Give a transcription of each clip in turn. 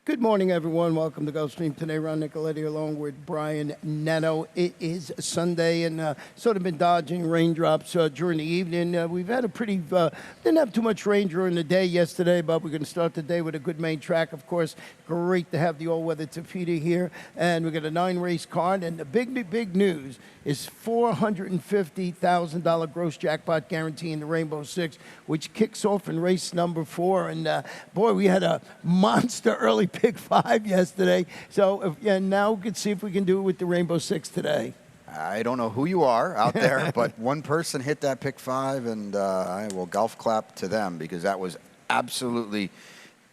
Good morning, everyone. Welcome to Gulfstream. Today, Ron Nicoletti along with Brian Netto. It is Sunday and sort of been dodging raindrops during the evening. We've had a pretty, didn't have too much rain during the day yesterday, but we're going to start the day with a good main track. Of course, great to have the all-weather Tafita here. And we got a 9-race card. And the big news is $450,000 gross jackpot guarantee in the Rainbow Six, which kicks off in race number 4. And boy, we had a monster early pick 5 yesterday. So now we can see if we can do it with the Rainbow Six today. I don't know who you are out there, but one person hit that pick 5, and I will golf clap to them because that was absolutely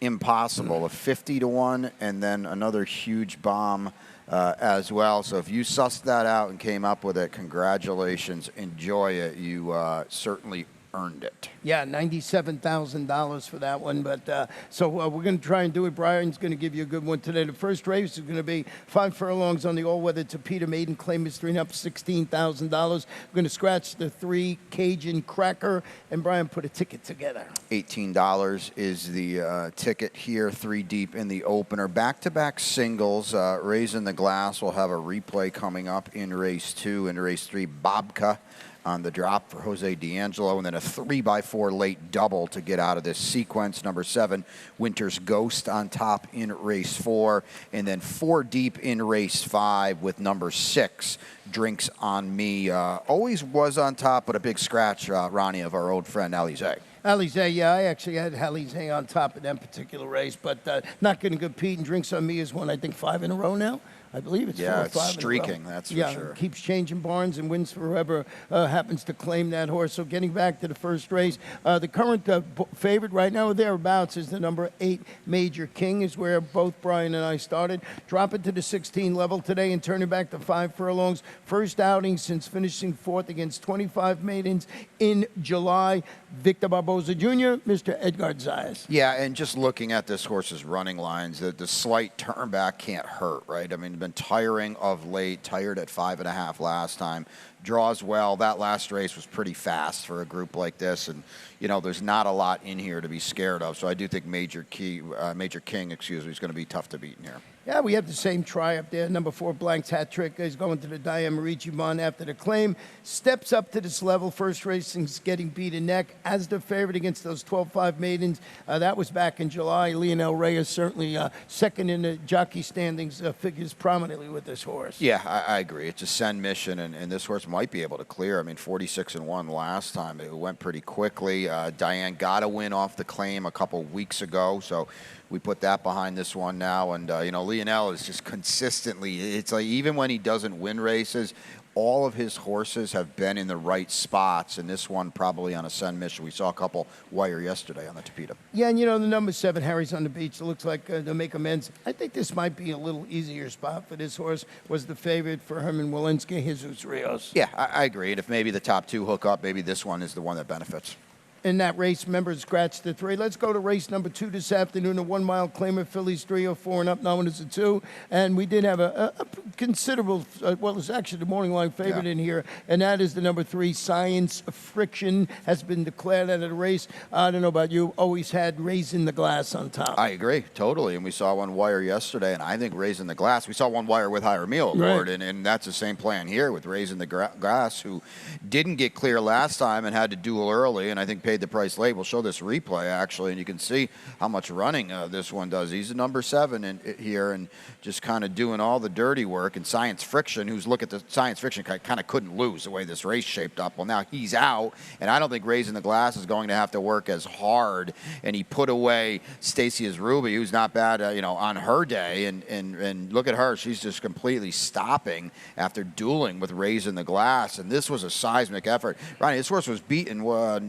impossible. A 50-1 and then another huge bomb as well. So if you sussed that out and came up with it, congratulations. Enjoy it. You certainly earned it. Yeah, $97,000 for that one. But so we're going to try and do it. Brian's going to give you a good one today. The first race is going to be 5 furlongs on the all-weather Tafita maiden. Claim is 3 up, $16,000. We're going to scratch the 3 Cajun Cracker, and Brian put a ticket together. $18 is the ticket here, 3 deep in the opener. Back-to-back singles. Raising the Glass will have a replay coming up in race 2. In race 3, Bobka on the drop for Jose D'Angelo, and then a 3x4 late double to get out of this sequence. Number 7, Winter's Ghost on top in race 4, and then 4 deep in race 5 with number 6, Drinks on Me. Always was on top, but a big scratch, Ronnie, of our old friend Alize. Alize, yeah, I actually had Alize on top in that particular race, but not going to compete. And Drinks on Me is one, I think, 5 in a row now. I believe it's 4 or 5 it's streaking, that's for sure. Yeah, keeps changing barns and wins for whoever happens to claim that horse. So getting back to the first race, the current favorite right now, thereabouts, is the number 8, Major King, is where both Brian and I started. Drop it to the 16 level today and turn it back to 5 furlongs. First outing since finishing 4th against 25 maidens in July. Victor Barboza Jr., Mr. Edgar Zayas. Yeah, and just looking at this horse's running lines, the slight turn back can't hurt, right? I mean, been tiring of late, tired at 5.5 last time. Draws well. That last race was pretty fast for a group like this, and you know there's not a lot in here to be scared of. So I do think Major King, is going to be tough to beat in here. Yeah, we have the same try up there. Number 4, Blank's hat trick is going to the Diane Marici Bond after the claim. Steps up to this level. First racing's getting beaten neck as the favorite against those 12-5 maidens. That was back in July. Lionel Reyes certainly second in the jockey standings, figures prominently with this horse. Yeah, I agree. It's a send mission, and this horse might be able to clear. I mean, 46-1 last time. It went pretty quickly. Diane got a win off the claim a couple weeks ago, so we put that behind this one now. And, you know, Lionel is just consistently, it's like even when he doesn't win races, all of his horses have been in the right spots, and this one probably on a send mission. We saw a couple wire yesterday on the Tafita. Yeah, and you know, the number 7, Harry's on the Beach, it looks like they'll make amends. I think this might be a little easier spot for this horse. Was the favorite for Herman Walensky, Jesus Rios. Yeah, I agree. And if maybe the top 2 hook up, maybe this one is the one that benefits. In that race, members scratched the 3. Let's go to race number 2 this afternoon. A 1-mile claimer, Phillies 3 or 4 and up. Now it's a 2. And we did have a considerable, well, it's actually the morning line favorite in here, and that is the number 3, Science Friction, has been declared out of the race. I don't know about you, always had Raising the Glass on top. I agree, totally. And we saw one wire yesterday, and I think Raising the Glass, we saw one wire with Higher Meal Award, right. and that's the same plan here with Raising the Glass, who didn't get clear last time and had to duel early, and I think paid the price late. We'll show this replay actually, and you can see how much running this one does. He's a number 7 in here, and just kind of doing all the dirty work. And Science Friction, who's look at the Science Friction, kind of couldn't lose the way this race shaped up. Well, now he's out, and I don't think Raising the Glass is going to have to work as hard. And he put away Stacey Ruby, who's not bad, you know, on her day. And look at her; she's just completely stopping after dueling with Raising the Glass. And this was a seismic effort. Ronnie, this horse was beaten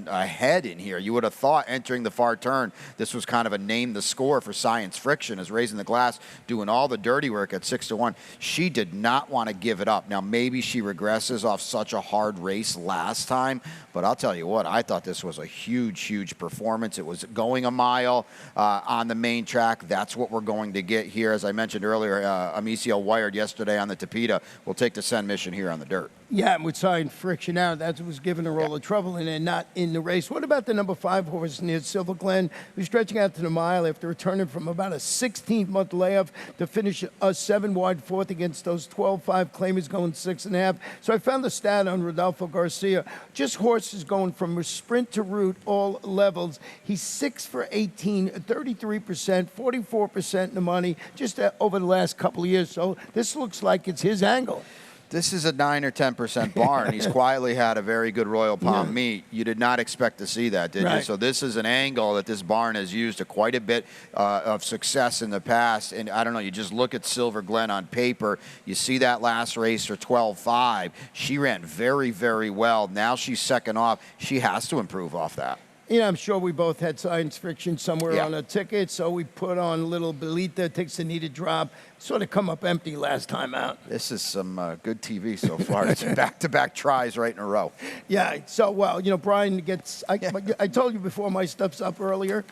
ahead in here. You would have thought entering the far turn, this was kind of a name the score for Science Friction, as Raising the Glass doing all the dirty work at 6-1. She did not want to give it up. Now, maybe she regresses off such a hard race last time, but I'll tell you what, I thought this was a huge performance. It was going a mile on the main track. That's what we're going to get here. As I mentioned earlier, Amicio wired yesterday on the Tafita. We'll take the send mission here on the dirt. Yeah, and with sign friction out, that was giving her all the trouble and then not in the race. What about the number 5 horse near Silver Glen, who's stretching out to the mile after returning from about a 16-month layoff to finish a 7-wide fourth against those 12-5 claimers going 6.5. So I found the stat on Rodolfo Garcia. Just horses going from sprint to route, all levels. He's 6 for 18, 33%, 44% in the money just over the last couple of years. So this looks like it's his angle. This is a 9 or 10% barn. He's quietly had a very good Royal Palm meet. You did not expect to see that, did you? So this is an angle that this barn has used to quite a bit of success in the past. And I don't know, you just look at Silver Glen on paper. You see that last race for 12.5. She ran very, very well. Now she's second off. She has to improve off that. You know, I'm sure we both had science fiction somewhere on a ticket, so we put on a little Belita, takes a needed drop, sort of come up empty last time out. This is some good TV so far. It's back-to-back tries right in a row. Yeah, so, well, you know, Brian gets, I told you before my stuff's up earlier.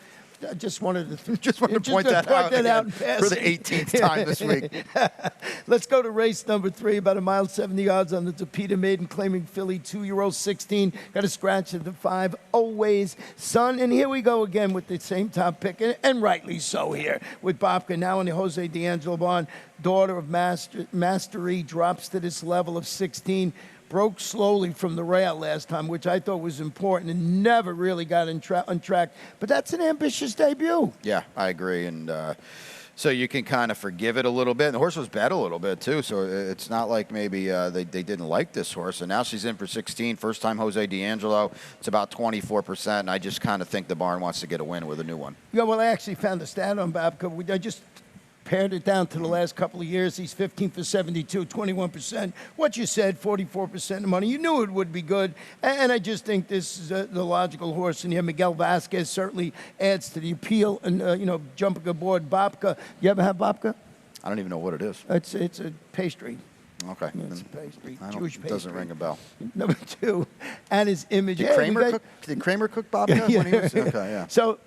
I just wanted to point that out for the 18th time this week. Let's go to race number 3, about 1 mile 70 yards on the Topita Maiden, claiming filly 2-year-old 16. Got a scratch at the 5, Always Sun. And here we go again with the same top pick, and rightly so here with Bobka. Now in the Jose D'Angelo barn, daughter of Mastery, drops to this level of 16. Broke slowly from the rail last time, which I thought was important, and never really got on track. But that's an ambitious debut. Yeah, I agree. And so you can kind of forgive it a little bit. And the horse was bet a little bit, too, so it's not like maybe they didn't like this horse. And now she's in for 16. First time Jose D'Angelo. It's about 24%, and I just kind of think the barn wants to get a win with a new one. Yeah, well, I actually found the stat on Babka. I just pared it down to the last couple of years. He's 15 for 72, 21%. What you said, 44% of money. You knew it would be good. And I just think this is the logical horse in here. Miguel Vasquez certainly adds to the appeal. And, you know, jumping aboard Babka. You ever have Babka? I don't even know what it is. It's a pastry. Okay. It's a pastry. Jewish pastry. Doesn't ring a bell. Number 2, and his image. Did Kramer cook Babka? Yeah. When he was, okay, yeah. So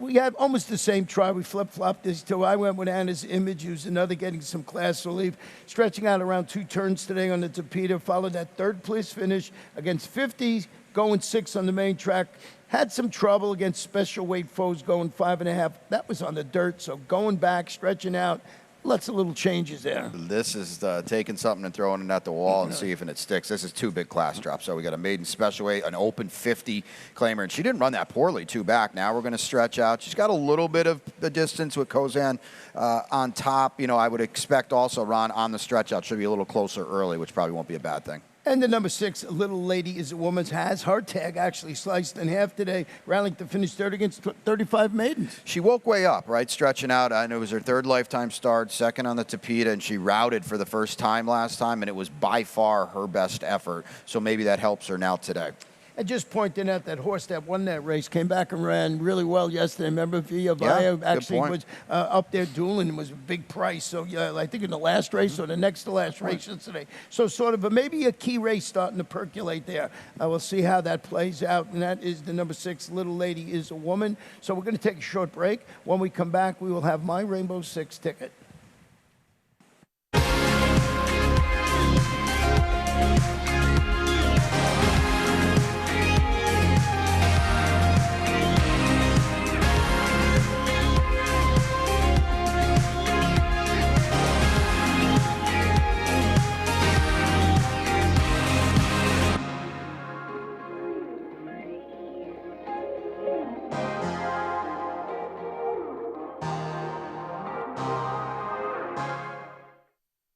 we had almost the same try. We flip-flopped these two. I went with Anna's Image, who's another getting some class relief. Stretching out around 2 turns today on the Topita. Followed that third-place finish against 50, going 6 on the main track. Had some trouble against special weight foes, going 5.5. That was on the dirt, so going back, stretching out. Lots of little changes there. This is taking something and throwing it at the wall and see if it sticks. This is 2 big class drops. So we got a maiden special weight, an open 50 claimer, and she didn't run that poorly, 2 back. Now we're going to stretch out. She's got a little bit of the distance with Kozan on top. You know, I would expect also Ron on the stretch out should be a little closer early, which probably won't be a bad thing. And the number 6, Little Lady is a Woman's, has her tag actually sliced in half today, rallying to finish third against 35 maidens. She woke way up, right, stretching out. I know it was her 3rd lifetime start, 2nd on the Topita, and she routed for the first time last time, and it was by far her best effort. So maybe that helps her now today. And just pointing out that horse that won that race came back and ran really well yesterday. Remember, Via Via actually was up there dueling and was a big price. So, yeah, I think in the last race or the next to last race yesterday. So sort of maybe a key race starting to percolate there. We'll see how that plays out. And that is the number 6, Little Lady is a Woman. So we're going to take a short break. When we come back, we will have my Rainbow 6 ticket.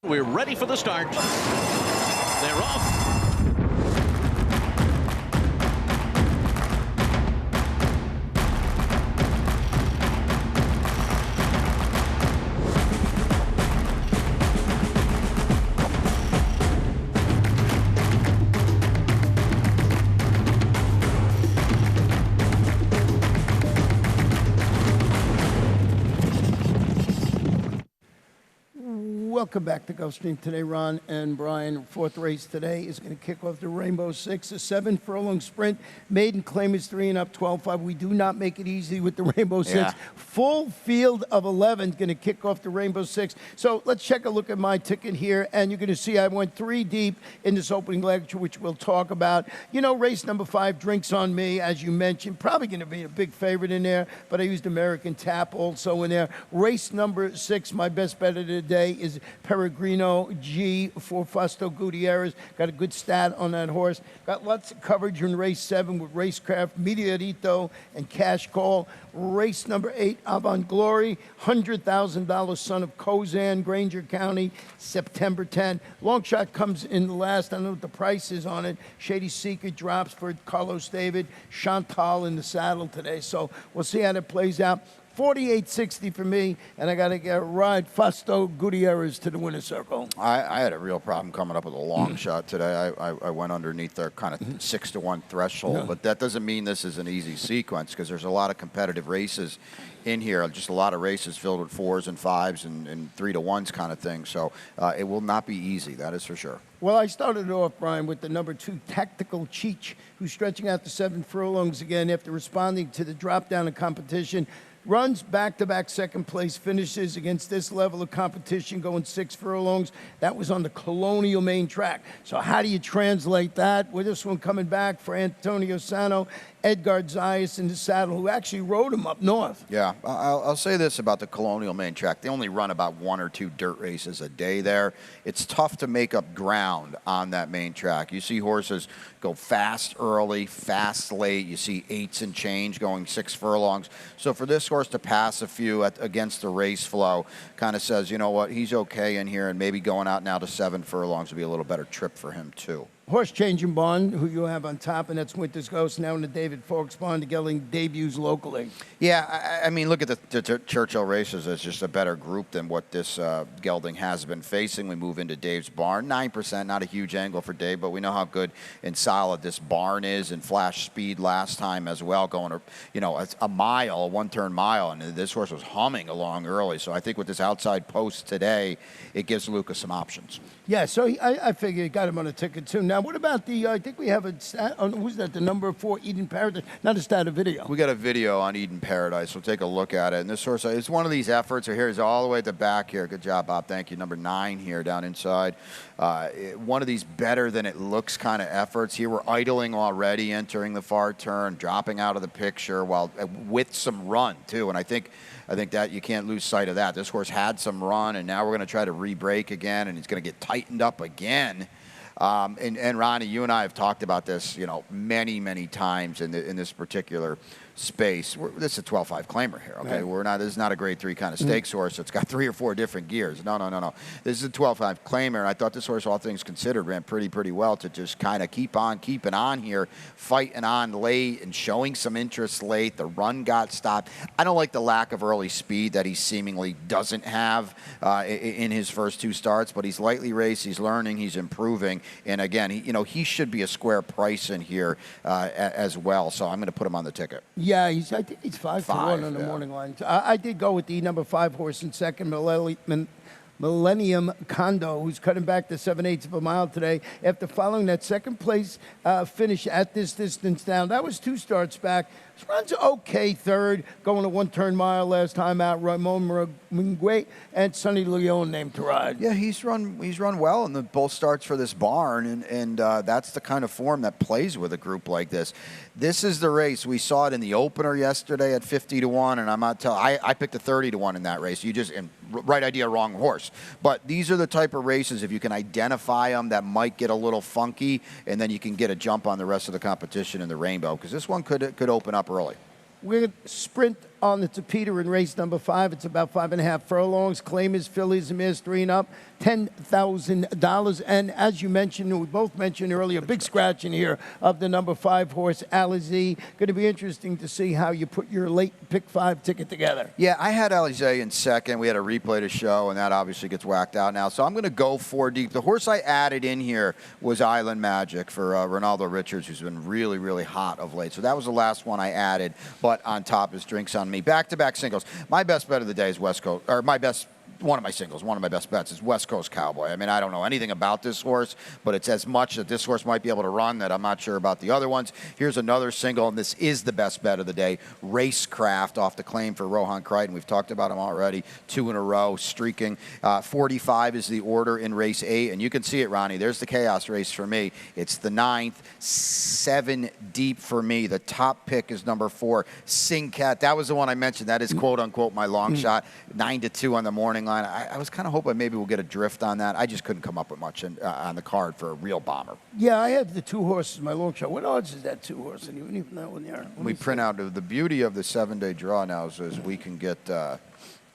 We're ready for the start. They're off. welcome back to Gulfstream today, Ron and Brian. Fourth race today is going to kick off the Rainbow Six, a 7 furlong sprint. Maiden claim is 3 and up, 12-5. We do not make it easy with the Rainbow Six. Yeah. Full field of 11 going to kick off the Rainbow Six. So let's check a look at my ticket here, and you're going to see I went 3 deep in this opening leg, which we'll talk about. You know, race number 5, Drinks on Me, as you mentioned, probably going to be a big favorite in there, but I used American Tap also in there. Race number 6, my best bet of the day is Peregrino G for Fausto Gutierrez. Got a good stat on that horse. Got lots of coverage in race 7 with Racecraft, Mediarito, and Cash Call. Race number 8, Avant Glory, $100,000 Son of Kozan, Granger County, September 10. Long shot comes in last. I don't know what the price is on it. Shady Secret drops for Carlos David. Chantal in the saddle today. So we'll see how that plays out. 48.60 for me, and I got to get ride Fausto Gutierrez to the winner's circle. I had a real problem coming up with a long shot today. I went underneath their kind of 6-to-1 threshold, but that doesn't mean this is an easy sequence because there's a lot of competitive races in here, just a lot of races filled with 4s and 5s and 3-to-1s kind of thing. So it will not be easy, that is for sure. Well, I started off, Brian, with the number 2, Tactical Cheech, who's stretching out to 7 furlongs again after responding to the drop down in competition. Runs back-to-back second place finishes against this level of competition, going 6 furlongs. That was on the Colonial Main track. So how do you translate that? With this one coming back for Antonio Sano, Edgar Zayas in the saddle, who actually rode him up north. Yeah, I'll say this about the Colonial Main track. They only run about 1 or 2 dirt races a day there. It's tough to make up ground on that main track. You see horses go fast early, fast late. You see 8s and change going 6 furlongs. So for this horse to pass a few against the race flow kind of says, you know what, he's okay in here, and maybe going out now to 7 furlongs would be a little better trip for him too. Horse changing bond, who you have on top, and that's Winter's Ghost, now in the David Fawkes bond, getting debuts locally. Yeah, I mean, look at the Churchill races as just a better group than what this gelding has been facing. We move into Dave's barn. 9%, not a huge angle for Dave, but we know how good and solid this barn is, and flash speed last time as well, going, you know, a mile, a one-turn mile, and this horse was humming along early. So I think with this outside post today, it gives Lucas some options. Yeah, so I figure you got him on a ticket too. Now, what about the, I think we have a stat, who's that, the number 4, Eden Paradise? Not a stat, a video. We got a video on Eden Paradise. We'll take a look at it. And this horse, it's one of these efforts. So here's all the way at the back here. Good job, Bob. Thank you. Number 9 here down inside. One of these better than it looks kind of efforts. Here we're idling already, entering the far turn, dropping out of the picture while with some run too. And I think that you can't lose sight of that. This horse had some run, and now we're going to try to re-break again, and he's going to get tightened up again. And Ronnie, you and I have talked about this, you know, many times in this particular space. This is a 12-5 claimer here, okay? Right. This is not a grade 3 kind of stakes horse. It's got 3 or 4 different gears. No. This is a 12-5 claimer, and I thought this horse, all things considered, ran pretty well to just kind of keep on keeping on here, fighting on late and showing some interest late. The run got stopped. I don't like the lack of early speed that he seemingly doesn't have in his first 2 starts, but he's lightly raced, he's learning, he's improving, and again, he should be a square price in here as well, so I'm going to put him on the ticket. Yeah, I think he's 5-1 on the morning line. I did go with the number 5 horse in second, Millennium Condo, who's cutting back to 7/8 of a mile today after following that second place finish at this distance down. That was 2 starts back. This runs okay third, going a one-turn mile last time out. Ramon Mingwe and Sonny Leone named to ride. Yeah, he's run well in the both starts for this barn, and that's the kind of form that plays with a group like this. This is the race. We saw it in the opener yesterday at 50-1, and I'm not telling. I picked a 30-1 in that race. Right idea, wrong horse. But these are the type of races, if you can identify them, that might get a little funky, and then you can get a jump on the rest of the competition in the rainbow, because this one could open up early. We're going to sprint on the Peter in race number 5. It's about 5.5 furlongs. Claim is fillies and mares 3 and up, $10,000. And as you mentioned, we both mentioned earlier, big scratch in here of the number 5 horse, Alizé. Going to be interesting to see how you put your late pick 5 ticket together. Yeah, I had Alizé in second. We had a replay to show, and that obviously gets whacked out now. So I'm going to go 4 deep. The horse I added in here was Island Magic for Ronaldo Richards, who's been really hot of late. So that was the last one I added. But on top is Drinks on Me. Back-to-back singles. My best bet of the day is West Coast, or my best one of my singles, one of my best bets is West Coast Cowboy. I mean, I don't know anything about this horse, but it's as much that this horse might be able to run that I'm not sure about the other ones. Here's another single, and this is the best bet of the day. Racecraft off the claim for Rohan Crichton. We've talked about him already. 2 in a row, streaking. 45 is the order in race 8, and you can see it, Ronnie. There's the chaos race for me. It's the 9th, 7 deep for me. The top pick is number 4, Sing Cat. That was the one I mentioned. That is quote-unquote my long shot. 9-2 on the morning line. I was kind of hoping maybe we'll get a drift on that. I just couldn't come up with much on the card for a real bomber. Yeah, I had the 2 horses, my long shot. What odds is that 2 horse? And even that one there. We print out the beauty of the 7-day draw now is we can get a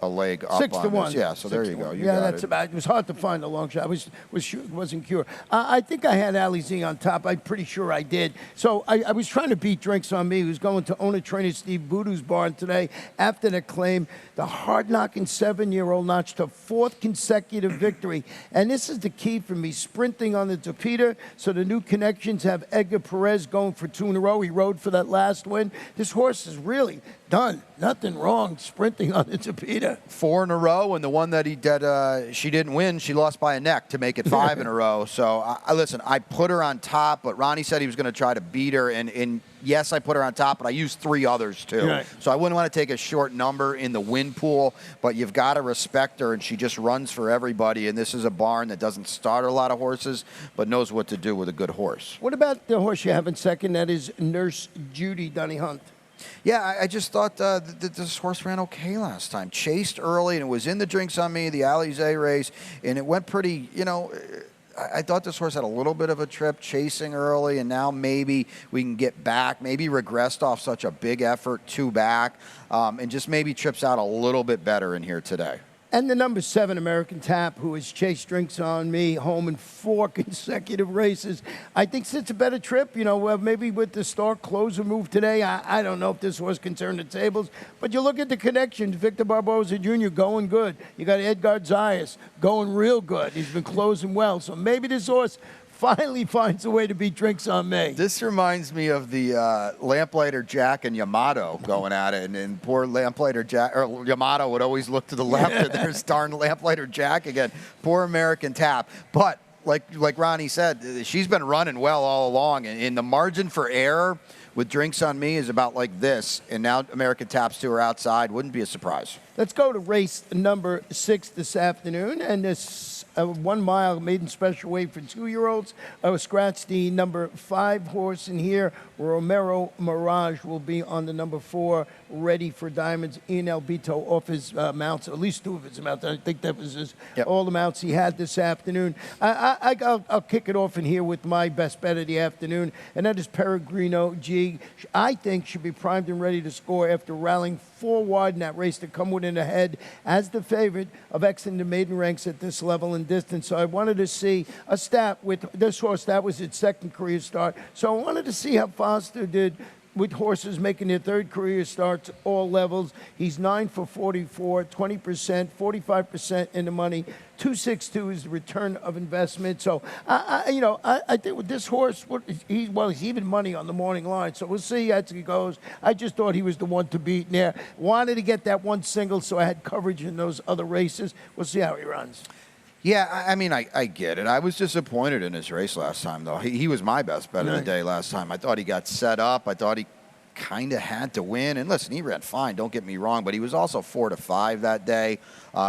leg up 6 to on 1. this. Yeah, so there you go. You yeah, got that's it. about. It was hard to find a long shot. Wasn't Cure. I think I had Ali Z on top. I'm pretty sure I did. So I was trying to beat Drinks on Me, who's going to owner trainer Steve Voodoo's barn today after the claim. The hard-knocking 7-year-old notched her 4th consecutive victory, and this is the key for me: sprinting on the Tapeta. So the new connections have Edgar Perez going for 2 in a row. He rode for that last win. This horse is really done. Nothing wrong sprinting on the Tapeta. 4 in a row, and the one that she didn't win, she lost by a neck to make it 5 in a row. So listen, I put her on top, but Ronnie said he was going to try to beat her, and yes, I put her on top, but I used 3 others too. Right. So I wouldn't want to take a short number in the win pool, but you've got to respect her, and she just runs for everybody. And this is a barn that doesn't start a lot of horses, but knows what to do with a good horse. What about the horse you have in second? That is Nurse Judy, Donnie Hunt. Yeah, I just thought that this horse ran okay last time. Chased early, and it was in the Drinks on Me, the Alizé race, and it went pretty, I thought this horse had a little bit of a trip chasing early, and now maybe we can get back, maybe regressed off such a big effort, 2 back, and just maybe trips out a little bit better in here today. And the number 7, American Tap, who has chased Drinks on Me home in 4 consecutive races. I think it's a better trip, maybe with the Stark closer move today. I don't know if this horse can turn the tables. But you look at the connections. Victor Barboza Jr. going good. You got Edgar Zayas going real good. He's been closing well. So maybe this horse finally finds a way to beat Drinks on Me. This reminds me of the Lamplighter Jack and Yamato going at it, and poor Lamplighter Jack, or Yamato would always look to the left, and there's darn Lamplighter Jack again. Poor American Tap. But like Ronnie said, she's been running well all along, and the margin for error with Drinks on Me is about like this, and now American Tap's 2 are outside. Wouldn't be a surprise. Let's go to race number 6 this afternoon, and this 1 mile maiden special weight for 2-year-olds. Scratch the number 5 horse in here. Romero Mirage will be on the number 4, Ready for Diamonds. Ian Albito off his mounts, at least 2 of his mounts. I think that was all the mounts he had this afternoon. I'll kick it off in here with my best bet of the afternoon, and that is Peregrino G. I think should be primed and ready to score after rallying 4 wide in that race to come within a head as the favorite of exiting the maiden ranks at this level and distance. So I wanted to see a stat with this horse. That was its 2nd career start. So I wanted to see how Foster did with horses making their 3rd career starts, all levels. He's 9 for 44, 20%, 45% in the money. 262 is the return of investment. So, I think with this horse, he's even money on the morning line. So we'll see as he goes. I just thought he was the one to beat there. Wanted to get that 1 single, so I had coverage in those other races. We'll see how he runs. Yeah, I mean, I get it. I was disappointed in his race last time, though. He was my best bet of the day last time. I thought he got set up. I thought he kind of had to win. And listen, he ran fine, don't get me wrong, but he was also 4 to 5 that day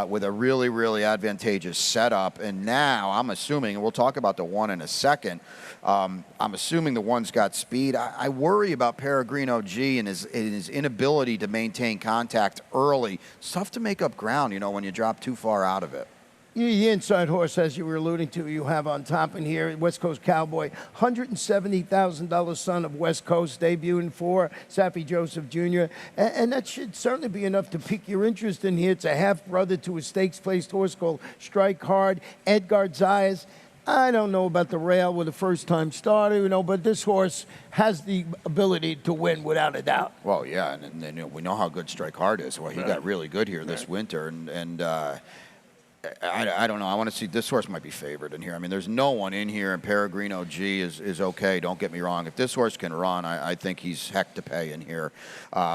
with a really, really advantageous setup. And now I'm assuming, and we'll talk about the 1 in a second, I'm assuming the 1's got speed. I worry about Peregrino G and his inability to maintain contact early. It's tough to make up ground, when you drop too far out of it. The inside horse, as you were alluding to, you have on top in here, West Coast Cowboy, $170,000 son of West Coast, debuting for Saffie Joseph Jr. And that should certainly be enough to pique your interest in here. It's a half-brother to a stakes-placed horse called Strike Hard, Edgar Zayas. I don't know about the rail with a first-time starter, but this horse has the ability to win without a doubt. Well, yeah, and we know how good Strike Hard is. Well, he got really good here this winter, and I don't know. I want to see this horse might be favored in here. I mean, there's no one in here, and Peregrino G is okay. Don't get me wrong. If this horse can run, I think he's heck to pay in here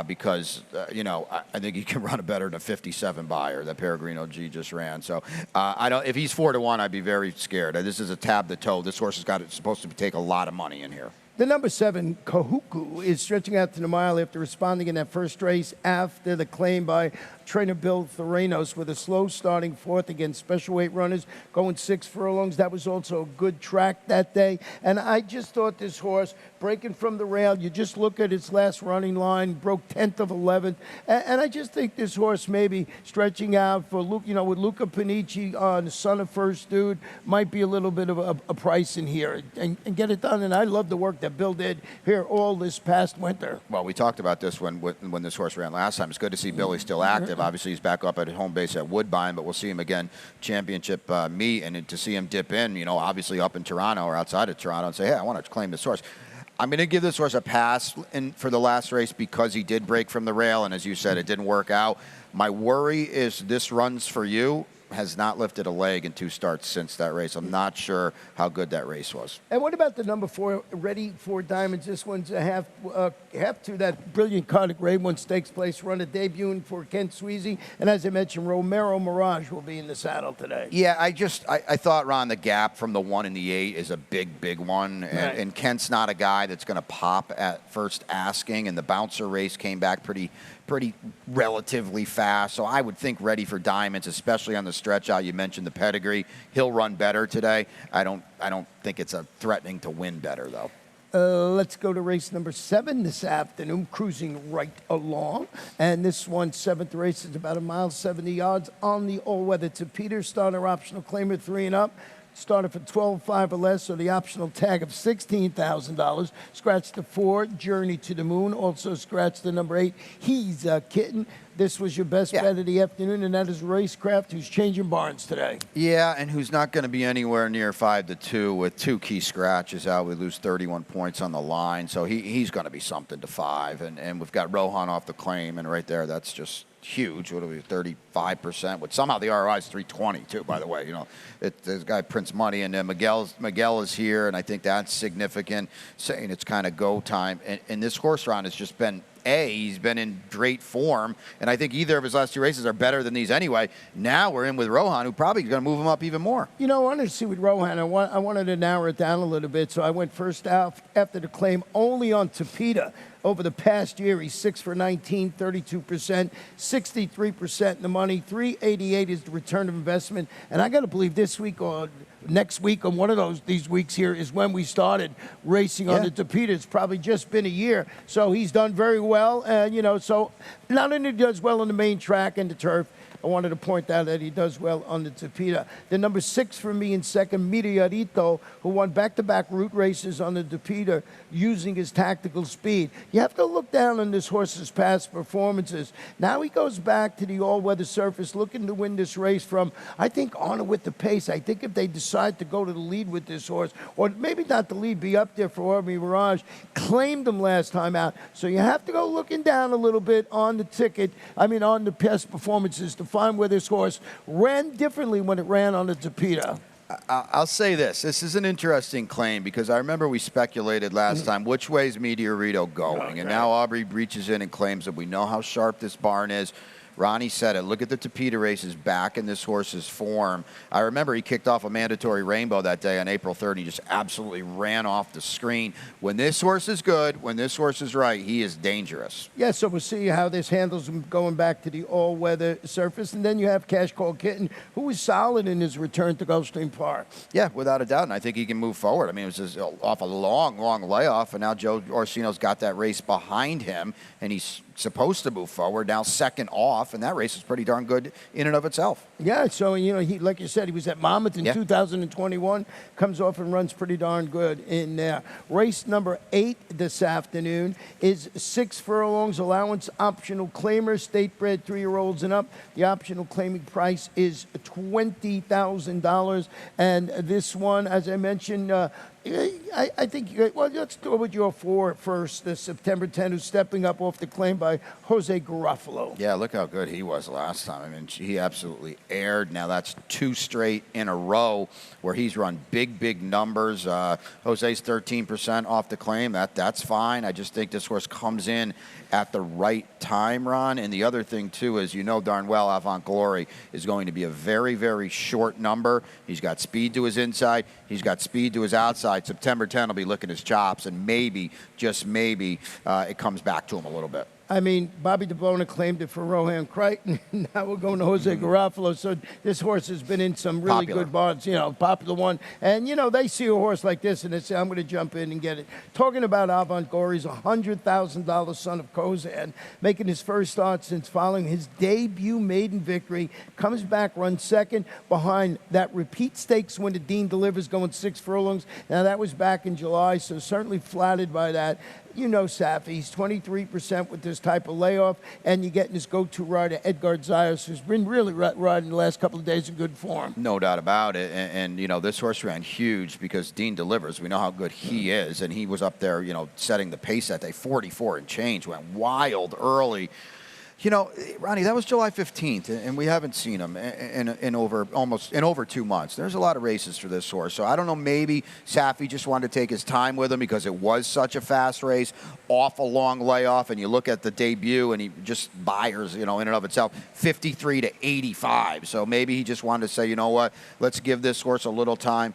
because I think he can run a better than a 57 buyer that Peregrino G just ran. So I don't. If he's 4-1, I'd be very scared. This is a tab the toe. This horse it's supposed to take a lot of money in here. The number 7, Kahuku, is stretching out to the mile after responding in that first race after the claim by trainer Bill Theranos with a slow starting fourth against special weight runners, going 6 furlongs. That was also a good track that day. And I just thought this horse, breaking from the rail, you just look at its last running line, broke 10th of 11th. And I just think this horse maybe stretching out for, with Luca Panici, the son of First Dude, might be a little bit of a price in here and get it done. And I love the work that Bill did here all this past winter. Well, we talked about this when this horse ran last time. It's good to see Billy still active. Obviously, he's back up at home base at Woodbine, but we'll see him again championship meet, and to see him dip in, obviously up in Toronto or outside of Toronto and say, hey, I want to claim this horse. I'm going to give this horse a pass for the last race because he did break from the rail, and as you said, it didn't work out. My worry is this runs for you has not lifted a leg in 2 starts since that race. I'm not sure how good that race was. And what about the number 4, Ready for Diamonds? This one's a half to that brilliant Cardiff Grade One Stakes Place run, a debuting for Kent Sweezy. And as I mentioned, Romero Mirage will be in the saddle today. Yeah, I thought, Ron, the gap from the 1 and the 8 is a big one. And Kent's not a guy that's going to pop at first asking, and the bouncer race came back pretty relatively fast. So I would think Ready for Diamonds, especially on the stretch out. You mentioned the pedigree. He'll run better today. I don't think it's a threatening to win better, though. Let's go to race number 7 this afternoon, cruising right along. And this one's 7th race is about 1 mile, 70 yards on the all-weather to Peter. Starter optional claimer 3 and up. Started for $12,500 or less, so the optional tag of $16,000. Scratch the 4, Journey to the Moon. Also scratch the number 8, He's a Kitten. This was your best bet of the afternoon, and that is Racecraft, who's changing barns today. Yeah, and who's not going to be anywhere near 5-2 with 2 key scratches out. We lose 31 points on the line, so he's going to be something to 5. And we've got Rohan off the claim, and right there, that's just huge. What are we, 35%? But somehow the ROI is 320 too. By the way, this guy prints money, and Miguel is here, and I think that's significant. Saying it's kind of go time, and this horse round has just been. He's been in great form, and I think either of his last 2 races are better than these anyway. Now we're in with Rohan, who probably is going to move him up even more. I wanted to see with Rohan, I wanted to narrow it down a little bit, so I went first out after the claim only on Tapeta. Over the past year, he's 6 for 19, 32%, 63% in the money, 388 is the return of investment, and I got to believe this week or next week on one of these weeks here is when we started racing on the Tapeta. It's probably just been a year, so he's done very well, and so not only does well on the main track and the turf, I wanted to point out that he does well on the Tapeta. The number 6 for me in second, Meteorito, who won back-to-back route races on the Tapeta using his tactical speed. You have to look down on this horse's past performances. Now he goes back to the all-weather surface looking to win this race from, I think, Honor with the Pace. I think if they decide to go to the lead with this horse, or maybe not the lead, be up there for Army Mirage, claimed him last time out. So you have to go looking down a little bit on the ticket, on the past performances to find where this horse ran differently when it ran on the Tapeta. I'll say this. This is an interesting claim because I remember we speculated last time, which way is Meteorito going? Okay. And now Aubrey reaches in and claims that we know how sharp this barn is. Ronnie said it. Look at the Tapeta races back in this horse's form. I remember he kicked off a mandatory rainbow that day on April 3rd. He just absolutely ran off the screen. When this horse is good, when this horse is right, he is dangerous. Yeah, so we'll see how this handles him going back to the all-weather surface. And then you have Cash Called Kitten, who was solid in his return to Gulfstream Park. Yeah, without a doubt, and I think he can move forward. It was just off a long layoff, and now Joe Orsino's got that race behind him, and he's supposed to move forward, now second off, and that race is pretty darn good in and of itself. Yeah, so, he, like you said, he was at Monmouth in 2021, comes off and runs pretty darn good in there. Race number 8 this afternoon is 6 furlongs, allowance optional claimer, state-bred 3-year-olds and up. The optional claiming price is $20,000, and this one, as I mentioned, I think, well, let's go with your 4 first. The September 10, who's stepping up off the claim by Jose Garofalo. Yeah, look how good he was last time. I mean, he absolutely aired. Now that's 2 straight in a row where he's run big numbers. Jose's 13% off the claim. That's fine. I just think this horse comes in at the right time, Ron. And the other thing, too, is you know darn well Avant Glory is going to be a very short number. He's got speed to his inside. He's got speed to his outside. September 10 will be licking his chops, and maybe, just maybe, it comes back to him a little bit. I mean, Bobby DeBona claimed it for Rohan Crichton. Now we're going to Jose Garofalo. So this horse has been in some really Popular. good barns, popular one. And, they see a horse like this and they say, I'm going to jump in and get it. Talking about Avant Glory, he's a $100,000 son of Kozan, making his first start since following his debut maiden victory. Comes back, runs second behind that repeat stakes win that Dean delivers, going 6 furlongs. Now, that was back in July, so certainly flattered by that. Safi, he's 23% with this type of layoff, and you're getting his go-to rider, Edgar Zayas, who's been really riding the last couple of days in good form. No doubt about it. And this horse ran huge because Dean delivers. We know how good he is, and he was up there, setting the pace that day. 44 and change, went wild early. Ronnie, that was July 15th, and we haven't seen him in over 2 months. There's a lot of races for this horse, so I don't know. Maybe Safi just wanted to take his time with him because it was such a fast race, off a long layoff, and you look at the debut, and he just buyers, in and of itself, 53 to 85. So maybe he just wanted to say, you know what, let's give this horse a little time.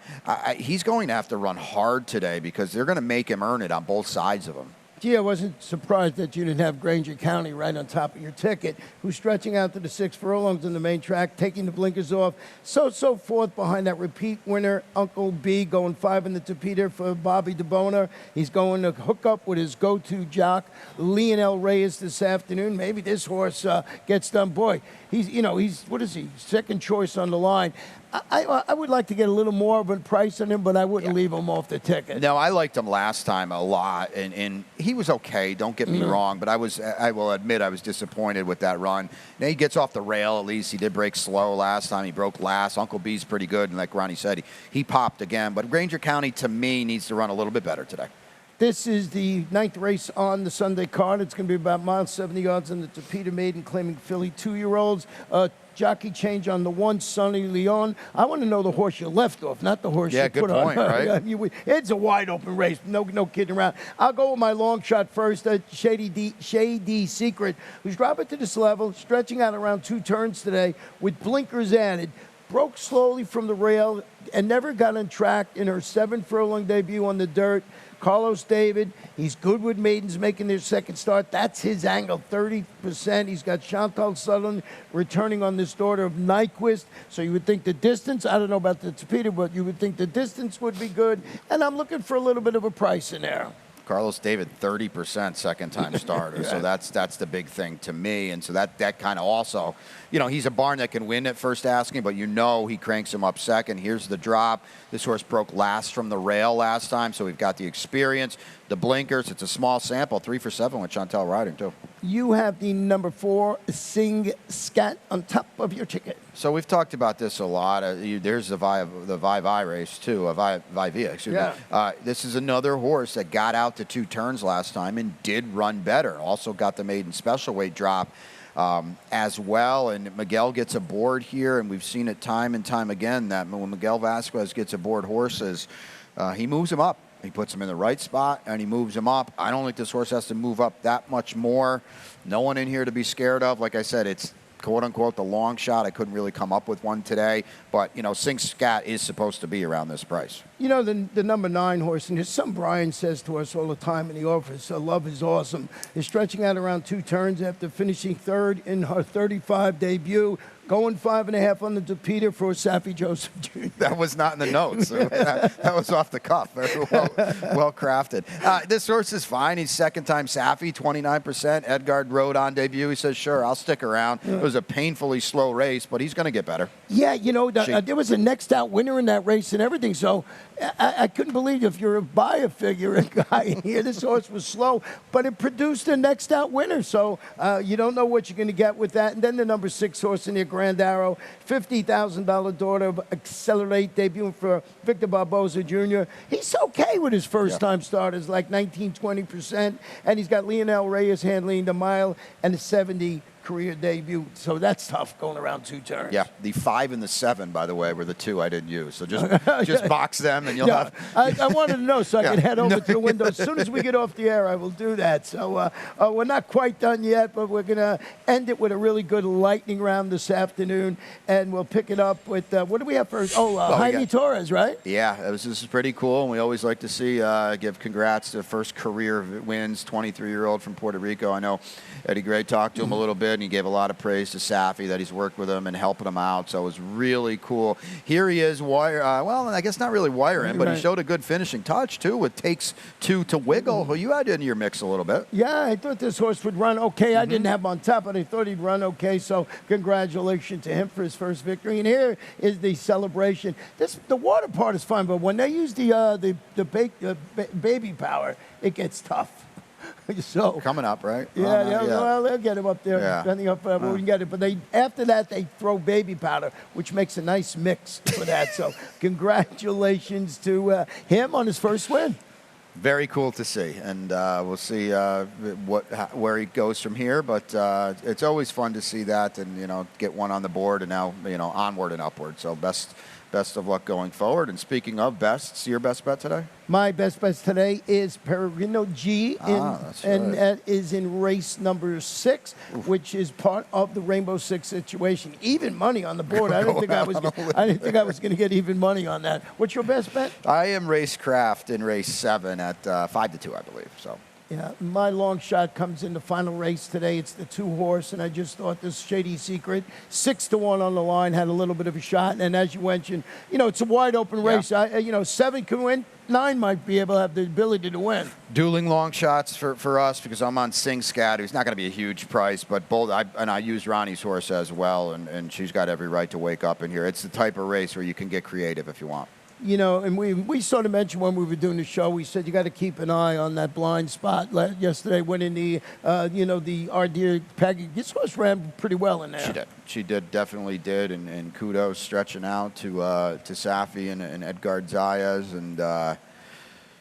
He's going to have to run hard today because they're going to make him earn it on both sides of him. Gee, I wasn't surprised that you didn't have Granger County right on top of your ticket, who's stretching out to the 6 furlongs in the main track, taking the blinkers off. So forth behind that repeat winner, Uncle B, going 5 in the Tapeta for Bobby DeBona. He's going to hook up with his go-to jock, Lionel Reyes, this afternoon. Maybe this horse gets done. Boy, he's what is he? Second choice on the line. I would like to get a little more of a price on him, but I wouldn't leave him off the ticket. No, I liked him last time a lot, and he was okay. Don't get me wrong, but I will admit I was disappointed with that run. Now he gets off the rail at least. He did break slow last time. He broke last. Uncle B's pretty good, and like Ronnie said, he popped again. But Granger County, to me, needs to run a little bit better today. This is the 9th race on the Sunday card. It's going to be about mile 70 yards in the Tapeta Maiden, claiming filly 2-year-olds. Jockey change on the 1, Sonny Leon. I want to know the horse you left off, not the horse you put on. Yeah, good point, right? It's a wide open race. No kidding around. I'll go with my long shot first, Shady Secret, who's dropping to this level, stretching out around 2 turns today with blinkers added. Broke slowly from the rail and never got on track in her 7-furlong debut on the dirt. Carlos David, he's good with maidens making their second start. That's his angle, 30%. He's got Chantal Sutherland returning on this daughter of Nyquist. So you would think the distance, I don't know about the Tapeta, but you would think the distance would be good. And I'm looking for a little bit of a price in there. Carlos David, 30% second-time starter. So that's the big thing to me. And so that kind of also, he's a barn that can win at first asking, but he cranks him up second. Here's the drop. This horse broke last from the rail last time, so we've got the experience, the blinkers. It's a small sample, 3 for 7 with Chantal riding, too. You have the number 4, Sing Scat, on top of your ticket. So we've talked about this a lot. There's the Vi race, too, Vivia, excuse me. This is another horse that got out to 2 turns last time and did run better. Also got the maiden special weight drop as well. And Miguel gets aboard here, and we've seen it time and time again that when Miguel Vasquez gets aboard horses, he moves them up. He puts them in the right spot, and he moves them up. I don't think this horse has to move up that much more. No one in here to be scared of. Like I said, it's quote-unquote the long shot. I couldn't really come up with one today. But, Sing Scat is supposed to be around this price. The number 9 horse, and there's some Brian says to us all the time in the office, Love is Awesome, is stretching out around 2 turns after finishing 3rd in her 35 debut. Going 5.5 on the Tapeta for Safi Joseph Jr. That was not in the notes. That was off the cuff. Very well crafted. This horse is fine. He's second-time Safi, 29%. Edgard rode on debut. He says, sure, I'll stick around. It was a painfully slow race, but he's going to get better. Yeah, there was a next-out winner in that race and everything, so I couldn't believe if you're a buyer figure guy here. This horse was slow, but it produced a next-out winner, so you don't know what you're going to get with that. And then the number 6 horse in there, Grand Arrow. $50,000 daughter of Accelerate, debuting for Victor Barboza Jr. He's okay with his first-time starters, like 19-20%, and he's got Lionel Reyes handling the mile and the 70 career debut. So that's tough going around 2 turns. Yeah, the 5 and the 7, by the way, were the 2 I didn't use. So just box them and you'll have. I wanted to know so I could head over to the window. As soon as we get off the air, I will do that. So we're not quite done yet, but we're going to end it with a really good lightning round this afternoon, and we'll pick it up with, what do we have first? Jaime Torres, right? Yeah, this is pretty cool, and we always like to see, give congrats to first career wins, 23-year-old from Puerto Rico. I know Eddie Gray talked to him a little bit, and he gave a lot of praise to Safi that he's worked with him and helping him out, so it was really cool. Here he is, well, I guess not really wiring, but he showed a good finishing touch, too, with takes 2 to Wiggle, who you had in your mix a little bit. Yeah, I thought this horse would run okay. I didn't have him on top, but I thought he'd run okay, so congratulations to him for his first victory. And here is the celebration. The water part is fine, but when they use the baby power, it gets tough. So Coming up, right? Yeah, well, they'll get him up there, depending on where we can get it. But after that, they throw baby powder, which makes a nice mix for that. So congratulations to him on his first win. Very cool to see, and we'll see where he goes from here. But it's always fun to see that, and get one on the board, and now onward and upward. So best of luck going forward. And speaking of bests, your best bet today? My best bet today is Peregrino G, and that is in race number 6, which is part of the Rainbow Six situation. Even money on the board. I didn't think I was going to get even money on that. What's your best bet? I am Racecraft in race 7 at 5-2, I believe. So. Yeah, my long shot comes in the final race today. It's the 2-horse, and I just thought this Shady Secret, 6-1 on the line, had a little bit of a shot. And as you mentioned, it's a wide open race. 7 can win. 9 might be able to have the ability to win. Dueling long shots for us because I'm on Sing Scat, who's not going to be a huge price, but both. I use Ronnie's horse as well, and she's got every right to wake up in here. It's the type of race where you can get creative if you want. And we sort of mentioned when we were doing the show, we said you got to keep an eye on that blind spot. Yesterday, winning the Ardeer package, this horse ran pretty well in there. She definitely did, and kudos stretching out to Safi and Edgar Zayas, and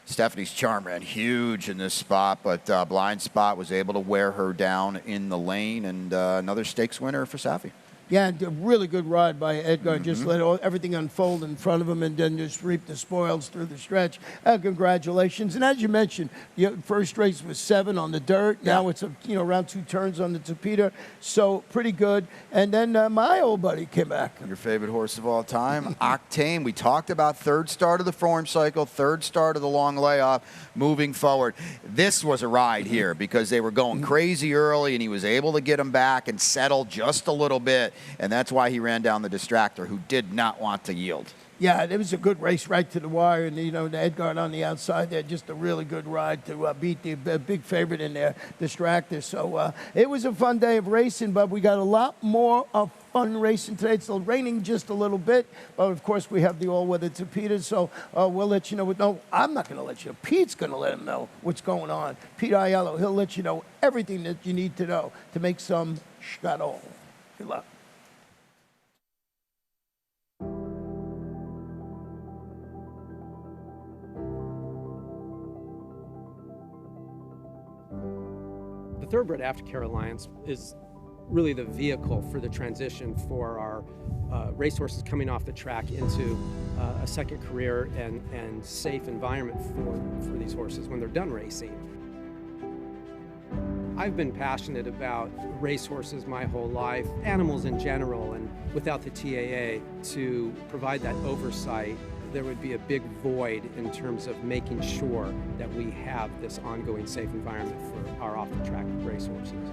Stephanie's Charm ran huge in this spot, but blind spot was able to wear her down in the lane, and another stakes winner for Safi. Yeah, a really good ride by Edgar. Just let everything unfold in front of him and then just reap the spoils through the stretch. Congratulations. And as you mentioned, your first race was 7 on the dirt. Yeah. Now it's around 2 turns on the Tapeta. So pretty good. And then my old buddy came back. Your favorite horse of all time, Octane. We talked about 3rd start of the form cycle, 3rd start of the long layoff, moving forward. This was a ride here because they were going crazy early, and he was able to get them back and settle just a little bit. And that's why he ran down the distractor, who did not want to yield. Yeah, it was a good race right to the wire, and the Edgar on the outside there, just a really good ride to beat the big favorite in there, distractor. So it was a fun day of racing, but we got a lot more of fun racing today. It's still raining just a little bit, but of course we have the all-weather Tapeta, so we'll let you know. No, I'm not going to let you know. Pete's going to let him know what's going on. Pete Aiello, he'll let you know everything that you need to know to make some schedule. Good luck. The Thoroughbred Aftercare Alliance is really the vehicle for the transition for our racehorses coming off the track into a second career and safe environment for these horses when they're done racing. I've been passionate about racehorses my whole life, animals in general, and without the TAA to provide that oversight, there would be a big void in terms of making sure that we have this ongoing safe environment for our off-the-track racehorses.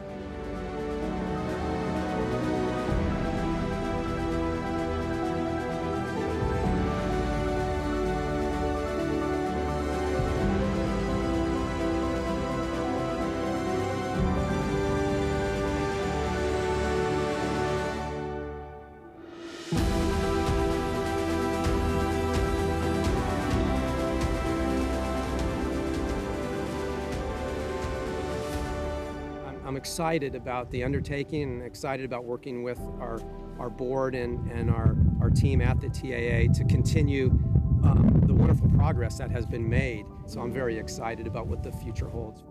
I'm excited about the undertaking and excited about working with our board and our team at the TAA to continue the wonderful progress that has been made. So I'm very excited about what the future holds.